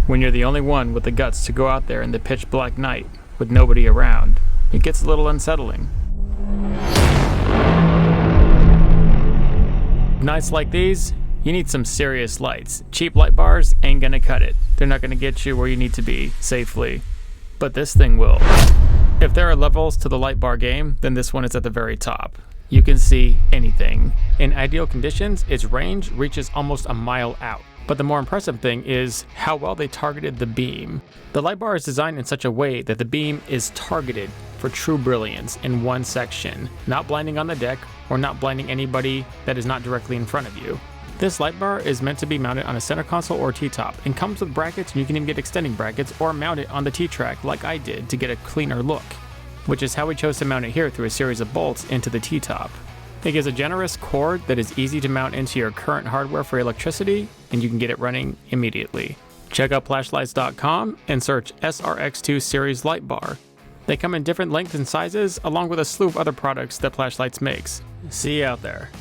When you're the only one with the guts to go out there in the pitch black night with nobody around, it gets a little unsettling. Nights like these, you need some serious lights. Cheap light bars ain't gonna cut it. They're not gonna get you where you need to be safely. But this thing will. If there are levels to the light bar game, then this one is at the very top. You can see anything. In ideal conditions, its range reaches almost a mile out. But the more impressive thing is how well they targeted the beam. The light bar is designed in such a way that the beam is targeted for true brilliance in one section, not blinding on the deck or not blinding anybody that is not directly in front of you. This light bar is meant to be mounted on a center console or T-top and comes with brackets, and you can even get extending brackets or mount it on the T-track like I did to get a cleaner look, which is how we chose to mount it here through a series of bolts into the T-top. It gives a generous cord that is easy to mount into your current hardware for electricity, and you can get it running immediately. Check out Plashlights.com and search SRX2 series light bar. They come in different lengths and sizes, along with a slew of other products that Plashlights makes. See you out there.